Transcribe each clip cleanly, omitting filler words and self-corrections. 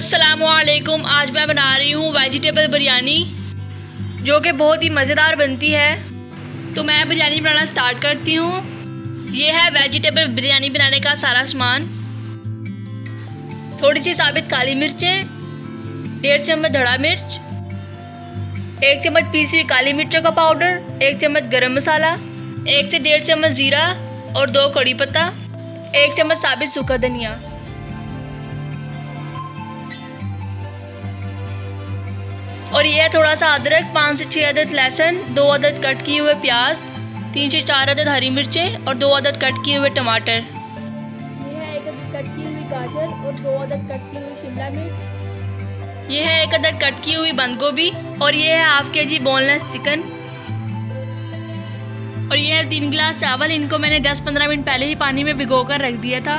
अस्सलामुअलैकुम। आज मैं बना रही हूँ वेजिटेबल बिरयानी, जो कि बहुत ही मज़ेदार बनती है। तो मैं बिरयानी बनाना स्टार्ट करती हूँ। ये है वेजिटेबल बिरयानी बनाने का सारा सामान। थोड़ी सी साबित काली मिर्चें, 1.5 चम्मच धड़ा मिर्च, 1 चम्मच पीसी हुई काली मिर्चों का पाउडर, 1 चम्मच गरम मसाला, 1 से 1.5 चम्मच ज़ीरा और 2 कड़ी पत्ता, 1 चम्मच साबित सूखा धनिया। और यह है थोड़ा सा अदरक, 5 से 6 अदद लहसुन, 2 अदद कट किए हुए प्याज, 3 से 4 अदद हरी मिर्चें और 2 अदद कट किए हुए टमाटर। यह है 1 अदद कट की हुई गाजर और 2 अदद कट की हुई शिमला मिर्च। यह है 1 अदद कट की हुई बंद गोभी और यह है हाफ के जी बोनलेस चिकन। और यह है 3 गिलास चावल। इनको मैंने 10-15 मिनट पहले ही पानी में भिगो कर रख दिया था।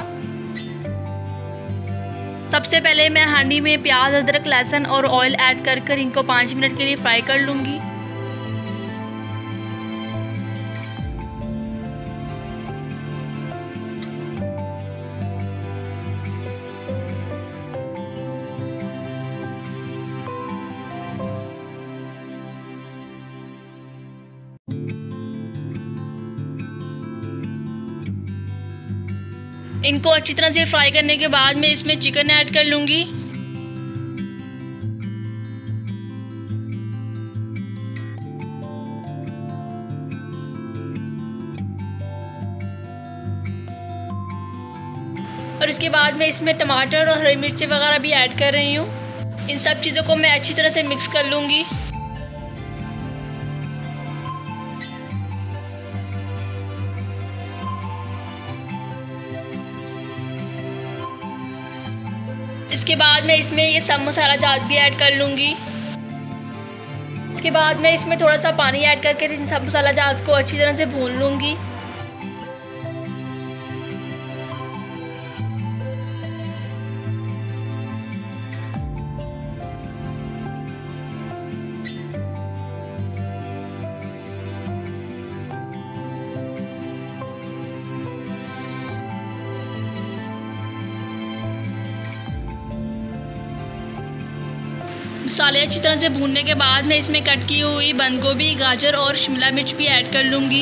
सबसे पहले मैं हांडी में प्याज, अदरक, लहसुन और ऑयल ऐड कर इनको 5 मिनट के लिए फ्राई कर लूँगी। इनको अच्छी तरह से फ्राई करने के बाद मैं इसमें चिकन ऐड कर लूँगी। और इसके बाद मैं इसमें टमाटर और हरी मिर्ची वगैरह भी ऐड कर रही हूँ। इन सब चीज़ों को मैं अच्छी तरह से मिक्स कर लूँगी। इसके बाद मैं इसमें ये सब मसाला जात भी ऐड कर लूँगी। इसके बाद मैं इसमें थोड़ा सा पानी ऐड करके इन सब मसाला जात को अच्छी तरह से भून लूँगी। मसाले अच्छी तरह से भूनने के बाद मैं इसमें कट की हुई बंद गोभी, गाजर और शिमला मिर्च भी ऐड कर लूँगी।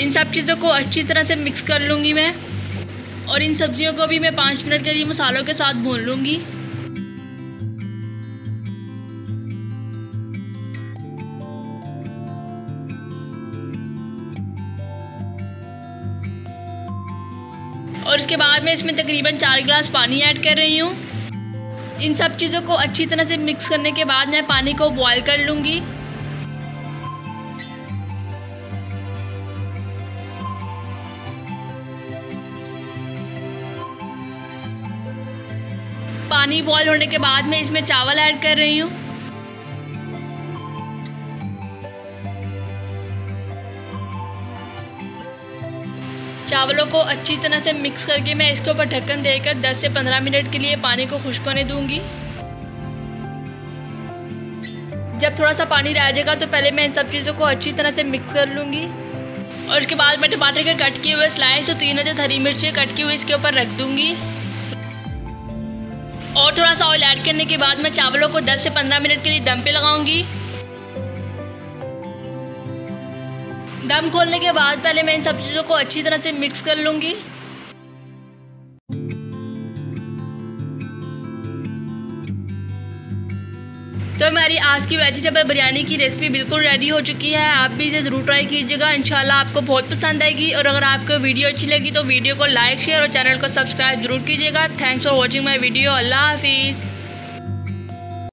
इन सब चीज़ों को अच्छी तरह से मिक्स कर लूँगी मैं। और इन सब्जियों को भी मैं 5 मिनट के लिए मसालों के साथ भून लूँगी। और इसके बाद मैं इसमें तकरीबन 4 गिलास पानी ऐड कर रही हूँ। इन सब चीज़ों को अच्छी तरह से मिक्स करने के बाद मैं पानी को बॉयल कर लूँगी। पानी बॉयल होने के बाद मैं इसमें चावल ऐड कर रही हूँ। चावलों को अच्छी तरह से मिक्स करके मैं इसके ऊपर ढक्कन देकर 10 से 15 मिनट के लिए पानी को खुश्क होने दूंगी। जब थोड़ा सा पानी रह जाएगा तो पहले मैं इन सब चीज़ों को अच्छी तरह से मिक्स कर लूँगी। और इसके बाद मैं टमाटर के कट किए हुए स्लाइस और 3 अदद हरी मिर्ची कट की हुई इसके ऊपर रख दूँगी। और थोड़ा सा ऑयल ऐड करने के बाद मैं चावलों को 10 से 15 मिनट के लिए दम पे लगाऊंगी। दम खोलने के बाद पहले मैं इन सब चीज़ों को अच्छी तरह से मिक्स कर लूँगी। तो हमारी आज की वेजिटेबल बिरयानी की रेसिपी बिल्कुल रेडी हो चुकी है। आप भी इसे ज़रूर ट्राई कीजिएगा, इंशाल्लाह आपको बहुत पसंद आएगी। और अगर आपको वीडियो अच्छी लगी तो वीडियो को लाइक, शेयर और चैनल को सब्सक्राइब जरूर कीजिएगा। Thanks for watching my video. अल्लाह हाफिज़।